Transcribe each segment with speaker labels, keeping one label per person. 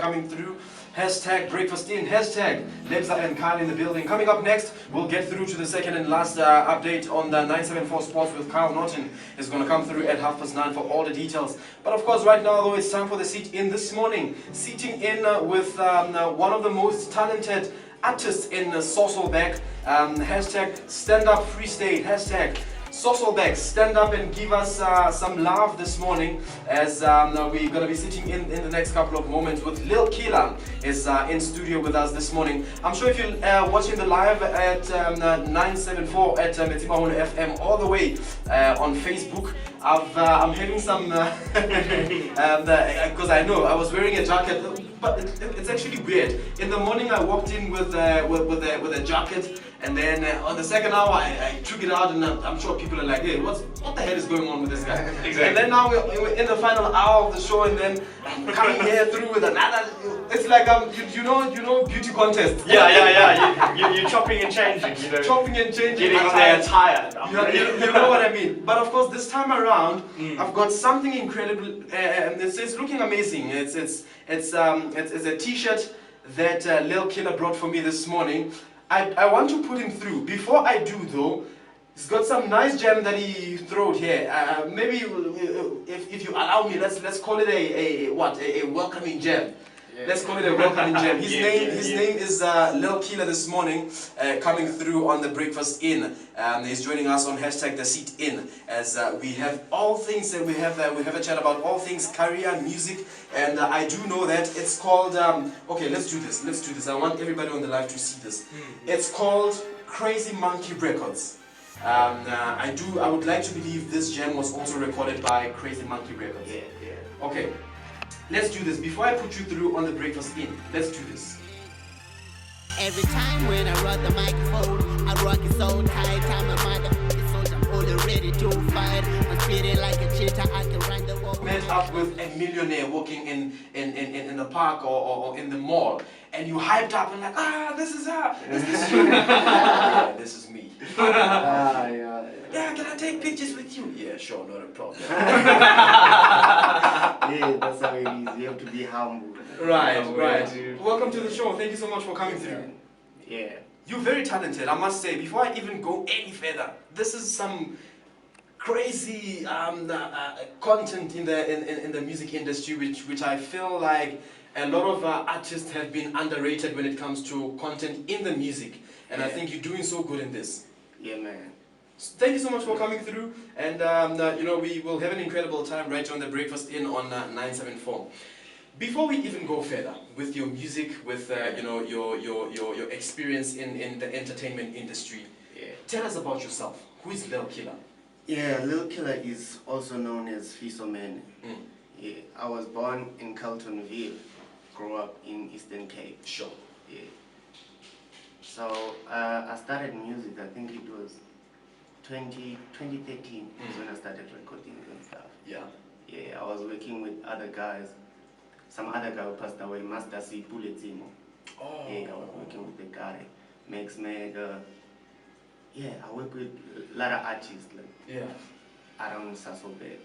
Speaker 1: coming through. Hashtag breakfast in, hashtag Lebza and Kyle in the building. Coming up next, we'll get through to the second and last update on the 974 Sports with Kyle Norton. Is going to come through at 9:30 for all the details. But of course, right now though, it's time for the seat in this morning. Seating in with one of the most talented artists in Sasolburg. Hashtag stand up free state. Hashtag Sasolburg, stand up and give us some love this morning, as we're going to be sitting in the next couple of moments with Lil Killar is in studio with us this morning. I'm sure if you're watching the live at 974 at Metimaholo FM all the way on Facebook, I'm having some because I know I was wearing a jacket, but it's actually weird. In the morning I walked in with a jacket, and then on the second hour I took it out, and I'm sure people are like, hey, what the hell is going on with this guy? Exactly. And then now we're in the final hour of the show, and then I'm coming here through with another. It's like you know beauty contest.
Speaker 2: Yeah. You're chopping and changing. You know,
Speaker 1: chopping and changing.
Speaker 2: Getting there tired.
Speaker 1: You know what I mean. But of course, this time around, I've got something incredible. It's looking amazing. It's a T-shirt that Lil Killar brought for me this morning. I want to put him through. Before I do though, he's got some nice gem that he threw here. Maybe if you allow me, let's call it a welcoming gem. Yeah. Let's call it a welcoming gem. His name is Lil Killar this morning, coming through on the Breakfast In. He's joining us on hashtag the seat in, as we have all things that we have a chat about all things career, music, and I do know that it's called okay, let's do this. I want everybody on the live to see this. It's called Crazy Monkey Records. I would like to believe this gem was also recorded by Crazy Monkey Records. Yeah. Okay. Let's do this. Before I put you through on the Breakfast In, let's do this.
Speaker 3: Every time when I rock the microphone, I rock it so tight, I'm a mother. So I'm only ready to fight. I'm feeling like a cheetah, I can run the world.
Speaker 1: Met up with a millionaire walking in the park or in the mall, and you hyped up and like, this is her. Is this you? Yeah, this is me. Yeah, can I take pictures with you? Yeah, sure, not a problem.
Speaker 4: Yeah, that's how it is. You have to be humble.
Speaker 1: Right. Welcome to the show. Thank you so much for coming through.
Speaker 4: Yeah.
Speaker 1: You're very talented, I must say. Before I even go any further, this is some crazy content in the music industry, which I feel like a lot of artists have been underrated when it comes to content in the music, and I think you're doing so good in this.
Speaker 4: Yeah, man.
Speaker 1: Thank you so much for coming through, and we will have an incredible time right on the Breakfast In on 974. Before we even go further with your music, with your experience in the entertainment industry, tell us about yourself. Who is Lil Killar?
Speaker 4: Yeah, Lil Killar is also known as Fisherman. Yeah, I was born in Carltonville, grew up in Eastern Cape.
Speaker 1: Sure.
Speaker 4: Yeah. So I started music. I think it was 2013 is when I started recording and stuff.
Speaker 1: Yeah.
Speaker 4: Yeah, I was working with other guys. Some other guy who passed away, Master C Bulletino.
Speaker 1: Oh.
Speaker 4: Yeah, I was working with the guy, Max Mega. Yeah, I work with a lot of artists around Sasolburg.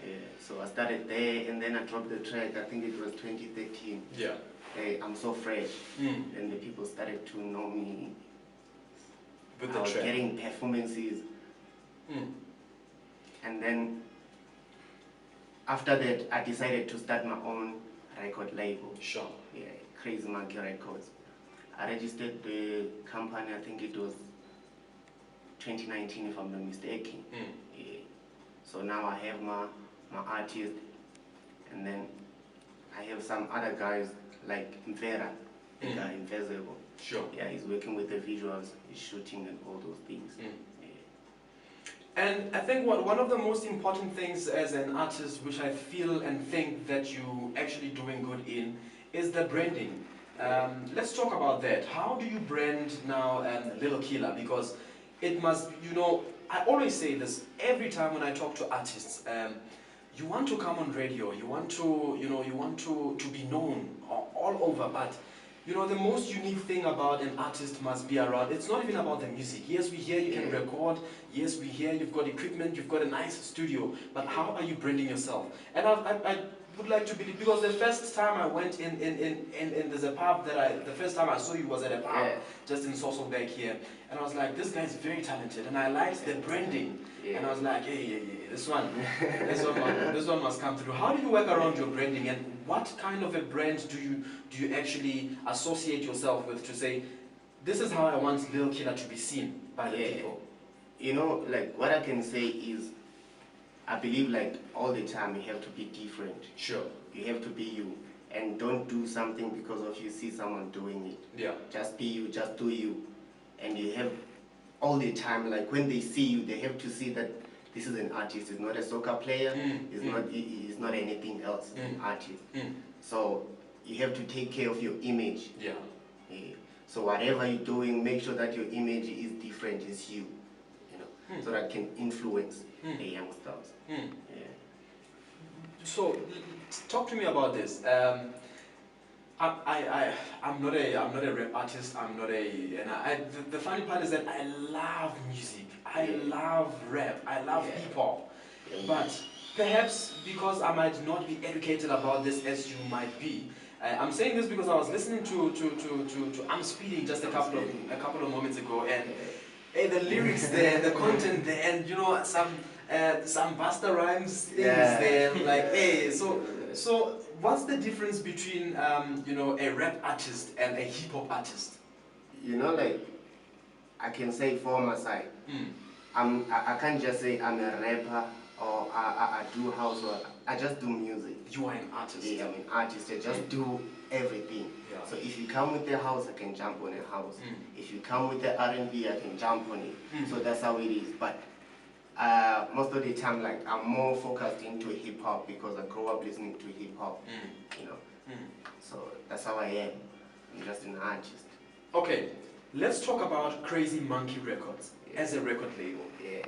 Speaker 4: Yeah, so I started there, and then I dropped the track. I think it was 2013.
Speaker 1: Yeah.
Speaker 4: Hey, I'm so fresh, and the people started to know me.
Speaker 1: With
Speaker 4: I
Speaker 1: the
Speaker 4: was
Speaker 1: track.
Speaker 4: getting performances, and then after that, I decided to start my own record label.
Speaker 1: Sure.
Speaker 4: Yeah, Crazy Monkey Records. I registered the company. I think it was 2019, if I'm not mistaken. Yeah. So now I have my artist, and then I have some other guys like Mvera, the guy Invisible.
Speaker 1: Sure.
Speaker 4: Yeah, he's working with the visuals, he's shooting and all those things. Yeah.
Speaker 1: And I think one of the most important things as an artist, which I feel and think that you actually doing good in, is the branding. Let's talk about that. How do you brand now Lil Killar? Because it must, I always say this every time when I talk to artists. You want to come on radio, you want to be known all over, but the most unique thing about an artist must be around, it's not even about the music. Yes, we hear you can record, yes, we hear you've got equipment, you've got a nice studio, but how are you branding yourself? And would like to believe, because the first time I went in there's a pub that the first time I saw you was at a pub just in Sosselback here, and I was like, this guy is very talented, and I liked the branding, and I was like, hey, this one must come through. How do you work around your branding, and what kind of a brand do you actually associate yourself with to say, this is how I want Lil Killar to be seen by the people?
Speaker 4: You know, like what I can say is, I believe like all the time you have to be different.
Speaker 1: Sure.
Speaker 4: You have to be you, and don't do something because of you see someone doing it.
Speaker 1: Yeah.
Speaker 4: Just be you, just do you. And you have all the time, like when they see you, they have to see that this is an artist. It's not a soccer player. It's not anything else. It's an artist. So you have to take care of your image.
Speaker 1: Yeah.
Speaker 4: So whatever you're doing, make sure that your image is different, is you. So that can influence the youngsters.
Speaker 1: So, talk to me about this. I'm not a rap artist. The funny part is that I love music. I love rap. I love hip hop. But perhaps because I might not be educated about this as you might be. I'm saying this because I was listening to I'm Speeding just a couple of moments ago, and the lyrics there, the content there, and you know some Busta Rhymes things there, like so what's the difference between a rap artist and a hip hop artist?
Speaker 4: You know, like I can say for my side, I can't just say I'm a rapper or I do house or I just do music.
Speaker 1: You are an artist.
Speaker 4: Yeah, I'm an artist. I just do everything. Yeah. So if you come with the house, I can jump on a house. If you come with the R&B, I can jump on it. So that's how it is. But most of the time, like I'm more focused into hip hop because I grew up listening to hip hop. So that's how I am. I'm just an artist.
Speaker 1: Okay, let's talk about Crazy Monkey Records as a record label.
Speaker 4: Yeah.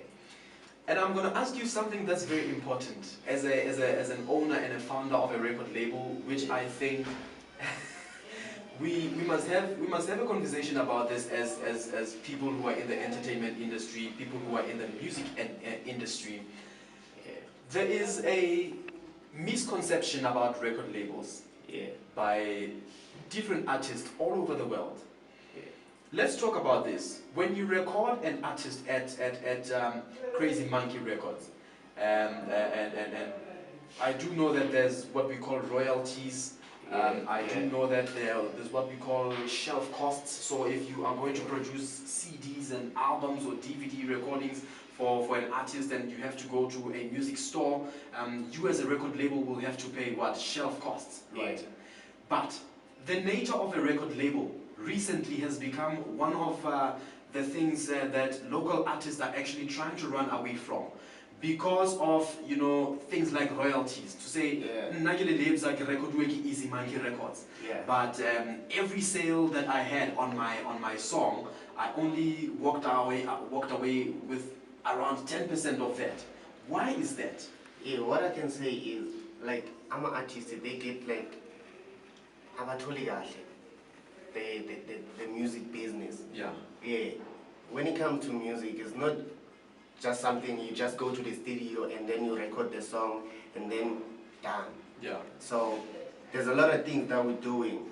Speaker 1: And I'm going to ask you something that's very important as an owner and a founder of a record label, which I think we must have a conversation about this as people who are in the entertainment industry, people who are in the music industry. There is a misconception about record labels by different artists all over the world. Let's talk about this. When you record an artist at Crazy Monkey Records, and I do know that there's what we call royalties. I do know that there's what we call shelf costs. So if you are going to produce CDs and albums or DVD recordings for an artist, and you have to go to a music store, you as a record label will have to pay what? Shelf costs, right? But the nature of a record label recently has become one of the things that local artists are actually trying to run away from, because of things like royalties. To say, Lebza Easy Monkey Records, but every sale that I had on my song, I only walked away with around 10% of that. Why is that?
Speaker 4: Yeah, what I can say is, like, I'm an artist. They get like the music business. Yeah. When it comes to music, it's not just something you just go to the studio and then you record the song and then done. Yeah. So there's a lot of things that we're doing.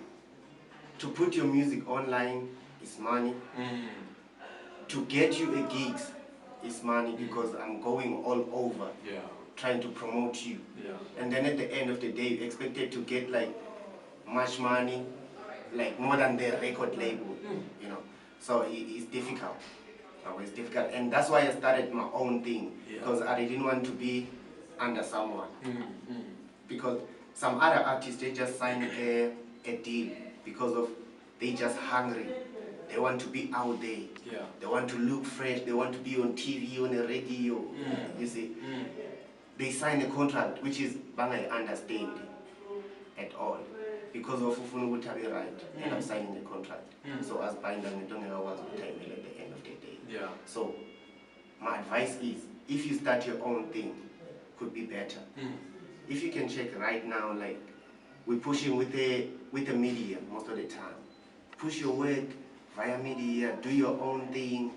Speaker 4: To put your music online is money. To get you a gigs is money, because I'm going all over trying to promote you. And then at the end of the day, you expected to get like much money, like more than the record label, So it's difficult. It's difficult, and that's why I started my own thing, because I didn't want to be under someone. Because some other artists, they just sign a deal because of they just hungry. They want to be out there. They want to look fresh. They want to be on TV, on the radio. You see, they sign a contract, which is I understand at all. Because of Ufunu Utabi right, and I'm signing the contract. So as binder, we don't know what's the time at the end of the day. So my advice is, if you start your own thing, could be better. If you can check right now, like we're pushing with the media most of the time. Push your work via media, do your own thing.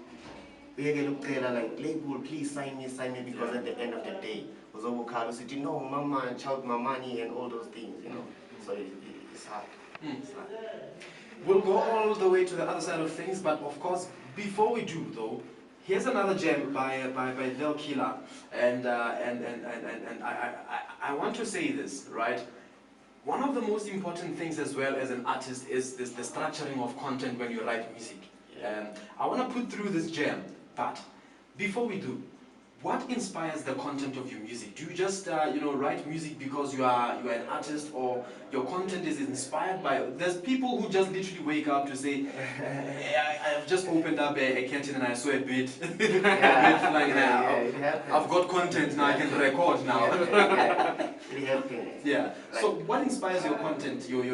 Speaker 4: We get like label, please sign me, because at the end of the day, you know, mama, child, my money, and all those things, you know. So it's hard. It's hard.
Speaker 1: We'll go all the way to the other side of things, but of course, before we do though, here's another gem by Lil Killar, and I want to say this, right? One of the most important things as well as an artist is the structuring of content when you write music. I want to put through this gem, but before we do, what inspires the content of your music? Do you just write music because you are an artist, or your content is inspired by? There's people who just literally wake up to say, I've just opened up a curtain and I saw a bit, I've got content now, I can record now.
Speaker 4: It happens.
Speaker 1: Yeah. So what inspires your content, your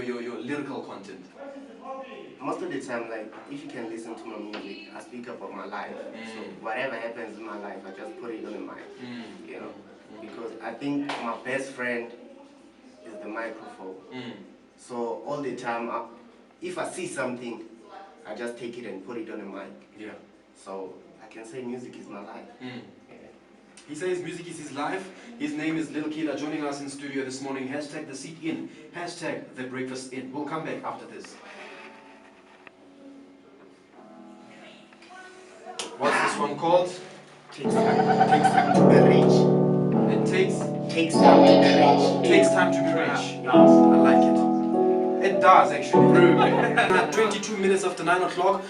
Speaker 1: lyrical content?
Speaker 4: Most of the time, like, if you can listen to my music, I speak about my life. So whatever happens in my life, I just put it on the mic, you know. Because I think my best friend is the microphone. So all the time, if I see something, I just take it and put it on the mic.
Speaker 1: Yeah.
Speaker 4: So I can say music is my life.
Speaker 1: He says music is his life. His name is Lil Killar, joining us in studio this morning. Hashtag the seat in. Hashtag the breakfast in. We'll come back after this. What's this one called?
Speaker 4: Takes time to be rich.
Speaker 1: It takes
Speaker 4: time to be rich.
Speaker 1: Takes time to be rich. I like it. It does actually. 22 minutes after 9 o'clock.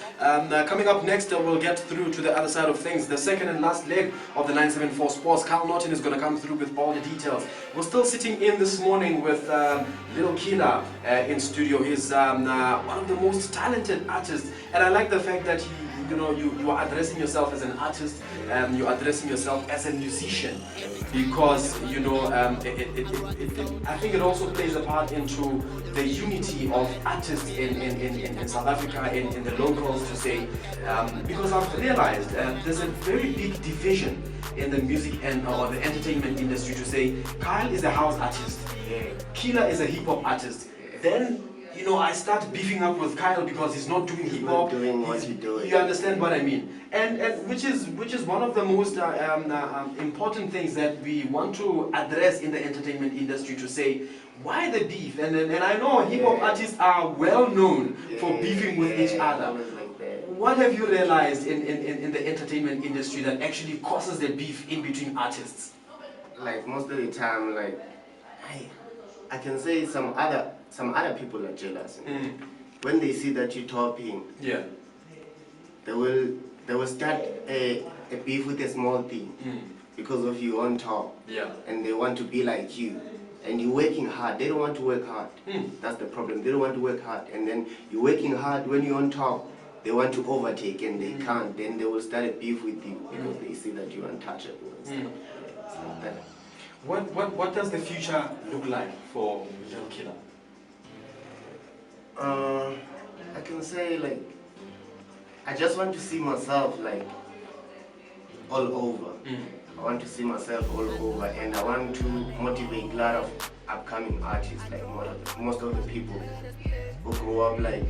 Speaker 1: Coming up next, we'll get through to the other side of things. The second and last leg of the 974 Sports. Carl Norton is going to come through with all the details. We're still sitting in this morning with Lil Killar in studio. He's one of the most talented artists, and I like the fact that you are addressing yourself as an artist, you're addressing yourself as a musician, because I think it also plays a part into the unity of artists in South Africa, in the locals, to say, because I've realized there's a very big division in the music or the entertainment industry, to say Kyle is a house artist, Killar is a hip-hop artist, then I start beefing up with Kyle because he's not doing hip hop.
Speaker 4: Doing what he's doing.
Speaker 1: You understand what I mean? And which is one of the most important things that we want to address in the entertainment industry, to say, why the beef? And I know hip hop artists are well known for beefing with each other. What have you realized in the entertainment industry that actually causes the beef in between artists?
Speaker 4: Like, most of the time, like, I can say some other people are jealous. When they see that you're topping, they will start a beef with a small thing because of you on top, and they want to be like you, and you're working hard. They don't want to work hard. That's the problem. They don't want to work hard, and then you're working hard. When you're on top, they want to overtake, and they can't. Then they will start a beef with you because they see that you're untouchable and stuff. It's like that.
Speaker 1: What does the future look like for Lil Killar?
Speaker 4: I can say, like, I just want to see myself, like, all over. I want to see myself all over, and I want to motivate a lot of upcoming artists, like most of the people who grow up like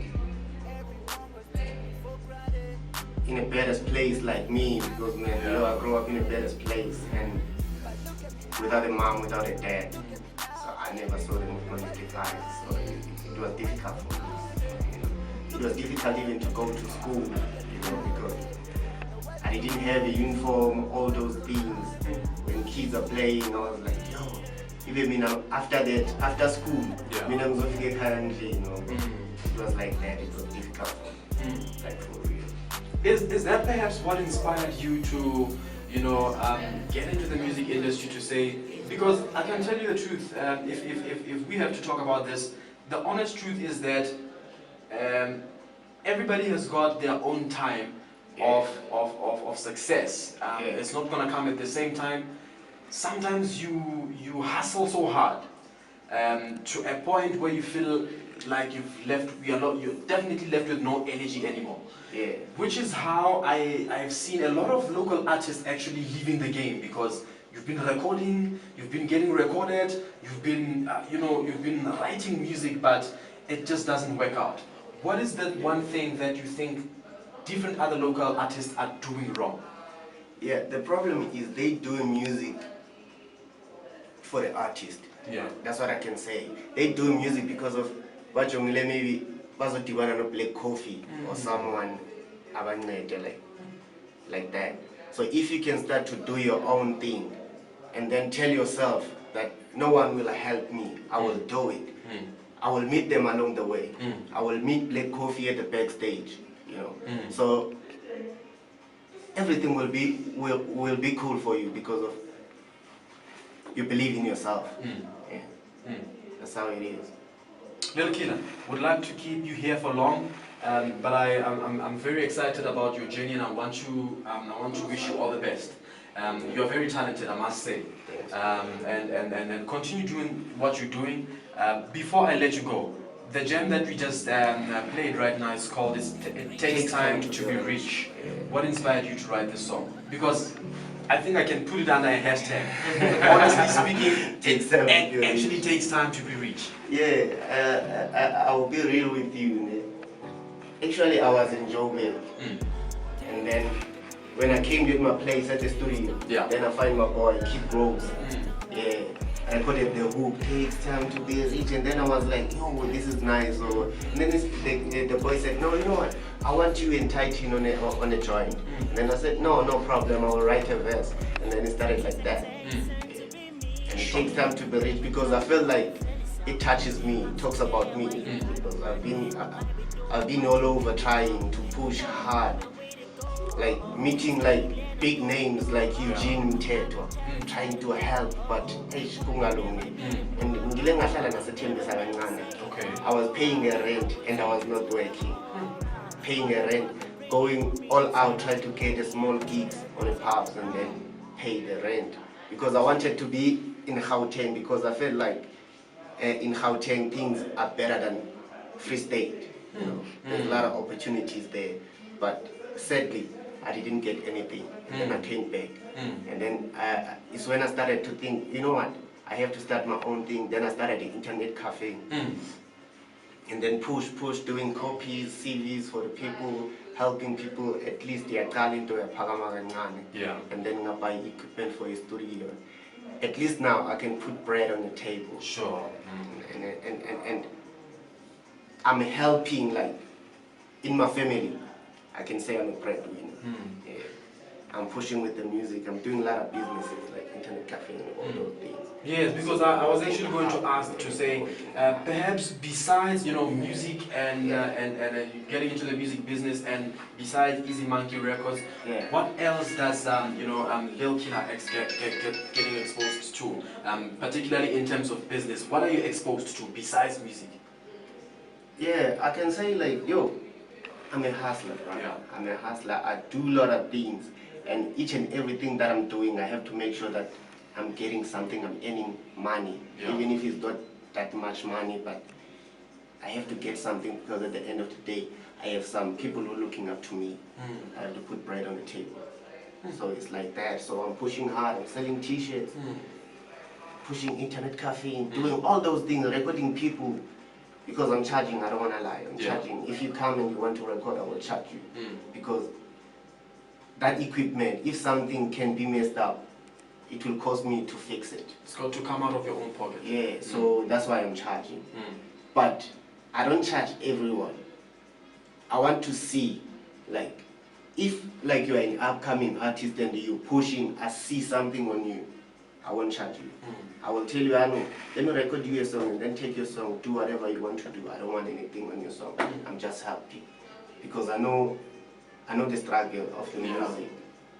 Speaker 4: in a better place like me, because I grew up in a better place, and without a mom, without a dad. So I never saw them with my decline, so it was difficult for me. It was difficult even to go to school, because I didn't have a uniform, all those things. When kids are playing, I was like, even after that, after school, it was like that. It was difficult for me, like, for real.
Speaker 1: Is that perhaps what inspired you to, get into the music industry, to say, because I can tell you the truth, if we have to talk about this, the honest truth is that everybody has got their own time of success. It's not going to come at the same time. Sometimes you hustle so hard to a point where you feel like you're definitely left with no energy anymore. Which is how I've seen a lot of local artists actually leaving the game, because you've been recording, you've been getting recorded, you've been you've been writing music, but it just doesn't work out. What is that one thing that you think different other local artists are doing wrong?
Speaker 4: The problem is they doing music for the artist.
Speaker 1: Yeah.
Speaker 4: That's what I can say. They do music because of bajongile maybe bazodibana no Black Coffee or someone abancede like that. So if you can start to do your own thing and then tell yourself that no one will help me, I will do it. I will meet them along the way. I will meet Black Coffee at the backstage, you know. So everything will be cool for you because of you believe in yourself. Yeah. That's how it is.
Speaker 1: Lil Killar, would like to keep you here for long, but I'm very excited about your journey, and I want to wish you all the best. You are very talented, I must say, and continue doing what you're doing. Before I let you go, the jam that we just played right now is called "It Takes Time to Be Rich." What inspired you to write this song? Because I think I can put it under a hashtag. Honestly speaking, it actually takes time to be rich.
Speaker 4: Yeah, I will be real with you. Actually, I was in Joburg, and then when I came to my place at the studio, then I find my boy Kid Rose. Yeah, I recorded the hook. Takes time to be rich, and then I was like, yo, this is nice. And then the boy said, no, you know what? I want you and Titan on a joint. And then I said, no problem. I will write a verse. And then it started like that. And it takes time to be rich because I feel like it touches me, it talks about me. Because I've been all over trying to push hard, like meeting like big names like Eugene Mtetwa, trying to help, but and I was paying a rent and I was not working. Paying a rent, going all out, trying to get a small gigs on the pubs and then pay the rent. Because I wanted to be in Gauteng because I felt like in Gauteng things are better than Free State. You know, there's a lot of opportunities there. But sadly, I didn't get anything. And then I came back. And then it's when I started to think, you know what, I have to start my own thing. Then I started the internet cafe. And then push, doing copies, CVs for the people, helping people at least they are into a pagamagangane. And then I buy equipment for a studio. At least now I can put bread on the table.
Speaker 1: Sure.
Speaker 4: And I'm helping, like, in my family. I can say I'm a breadwinner. Yeah. I'm pushing with the music. I'm doing a lot of businesses like internet cafe and all those things.
Speaker 1: Yes, because I was actually going to ask to say, perhaps besides music and getting into the music business, and besides Easy Monkey Records, what else does Lil Killar getting exposed to, particularly in terms of business? What are you exposed to besides music?
Speaker 4: Yeah, I can say like, I'm a hustler, right? I'm a hustler. I do a lot of things, and each and everything that I'm doing, I have to make sure that I'm getting something, I'm earning money, even if it's not that much money, but I have to get something because at the end of the day, I have some people who are looking up to me. I have to put bread on the table. So it's like that. So I'm pushing hard, I'm selling t-shirts, pushing internet cafe, doing all those things, recording people. Because I'm charging, I don't want to lie, I'm charging. If you come and you want to record, I will charge you. Because that equipment, if something can be messed up, it will cost me to fix it.
Speaker 1: It's got to come out of your own pocket.
Speaker 4: Yeah, so that's why I'm charging. But I don't charge everyone. I want to see, like, if like you're an upcoming artist and you're pushing, I see something on you, I won't charge you. I will tell you, I know, let me record you a song and then take your song, do whatever you want to do. I don't want anything on your song. I'm just happy. Because I know the struggle of the music.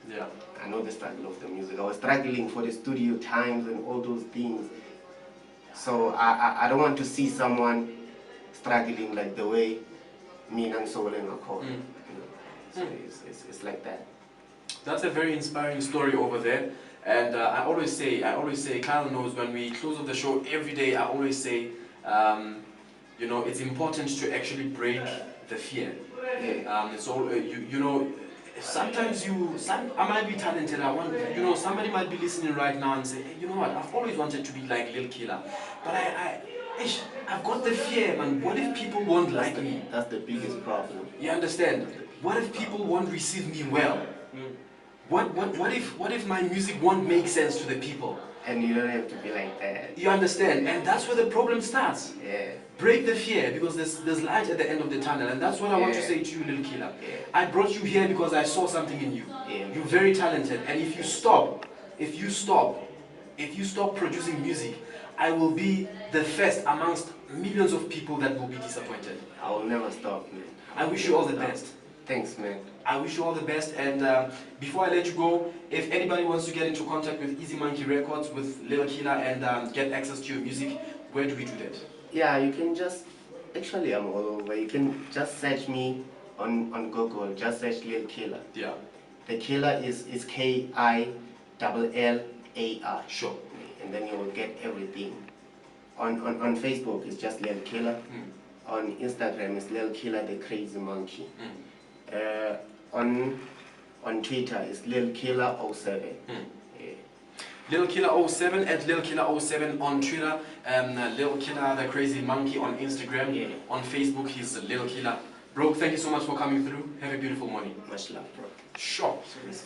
Speaker 1: Yeah.
Speaker 4: I know the struggle of the music. I was struggling for the studio times and all those things. So I don't want to see someone struggling like the way me and Soul and Akon. So it's like that.
Speaker 1: That's a very inspiring story over there. And I always say, Kyle knows when we close off the show every day, I always say, it's important to actually break the fear. Sometimes I might be talented. Somebody might be listening right now and say, hey, you know what? I've always wanted to be like Lil Killar, but I've got the fear, man. What if people won't like me?
Speaker 4: That's the biggest problem.
Speaker 1: You understand? What if people won't receive me well? What if my music won't make sense to the people?
Speaker 4: And you don't have to be like that.
Speaker 1: You understand? And that's where the problem starts.
Speaker 4: Yeah.
Speaker 1: Break the fear, because there's light at the end of the tunnel, and that's what I want to say to you, Lil Killar.
Speaker 4: Yeah.
Speaker 1: I brought you here because I saw something in you.
Speaker 4: Yeah.
Speaker 1: You're very talented, and if you stop producing music, I will be the first amongst millions of people that will be disappointed.
Speaker 4: I will never stop, man.
Speaker 1: I wish you all the best.
Speaker 4: Thanks, man.
Speaker 1: I wish you all the best, and before I let you go, if anybody wants to get into contact with Easy Monkey Records, with Lil Killar, and get access to your music, where do we do that?
Speaker 4: Yeah, you can just, actually I'm all over. You can just search me on Google, just search Lil Killar.
Speaker 1: Yeah.
Speaker 4: The Killar is Killar.
Speaker 1: Sure.
Speaker 4: And then you will get everything. On Facebook, it's just Lil Killar. On Instagram, it's Lil Killar the Crazy Monkey. On Twitter, it's Lil Killar 07.
Speaker 1: Lil Killar 07 at Lil Killar 07 on Twitter, Lil Killar the Crazy Monkey on Instagram.
Speaker 4: Yeah.
Speaker 1: On Facebook, he's Lil Killar. Bro, thank you so much for coming through. Have a beautiful morning.
Speaker 4: Much love, bro.
Speaker 1: Sure.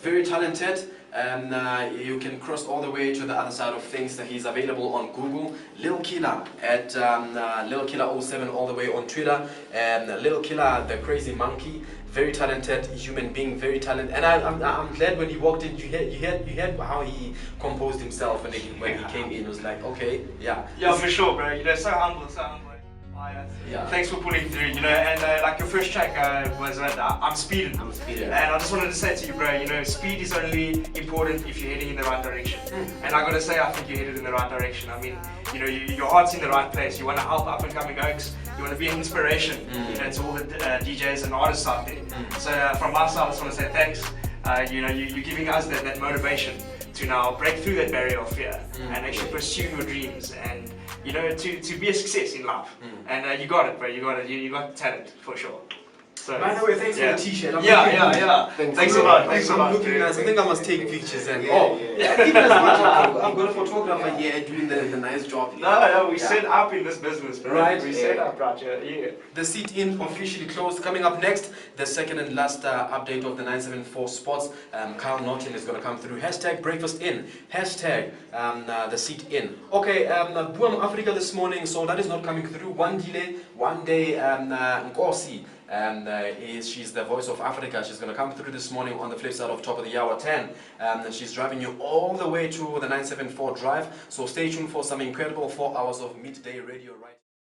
Speaker 1: Very talented, and you can cross all the way to the other side of things. That he's available on Google. Lil Killar at Lil Killar 07 all the way on Twitter, and Lil Killar the Crazy Monkey. Very talented human being, very talented, and I'm glad when he walked in. You heard how he composed himself when he came in. It was like, okay, yeah.
Speaker 2: Yeah, for sure, bro. You know, so humble.
Speaker 1: Yeah.
Speaker 2: Thanks for pulling through, you know, and like your first track was I'm Speeding.
Speaker 4: I'm speeding.
Speaker 2: And I just wanted to say to you, bro, you know, speed is only important if you're heading in the right direction. And I gotta say, I think you're headed in the right direction. I mean, you know, your heart's in the right place. You want to help up and coming oaks. You want to be an inspiration, you know, to all the DJs and artists out there. So from my side, I just want to say thanks. You know, you're giving us that motivation to now break through that barrier of fear and actually pursue your dreams and, you know, to be a success in life. And you got it, bro. You got it. You got talent for sure. So,
Speaker 1: by the way, thanks for the t-shirt.
Speaker 2: Yeah. Thanks a lot. Thanks a lot.
Speaker 1: Looking nice. I think I must take pictures and
Speaker 4: Yeah.
Speaker 1: even as much. I've got a photographer here doing the nice job.
Speaker 2: No, we set up in this business, bro.
Speaker 1: Right.
Speaker 2: We set up right here. Yeah.
Speaker 1: The seat in officially closed. Coming up next, the second and last update of the 974 Sports. Carl Norton is going to come through. Hashtag breakfast in. Hashtag the seat in. Okay, Buam Africa this morning, so that is not coming through. One delay, one day, Nkosi. And she's the voice of Africa. She's going to come through this morning on the flip side of Top of the Hour 10. She's driving you all the way to the 974 drive. So stay tuned for some incredible 4 hours of midday radio right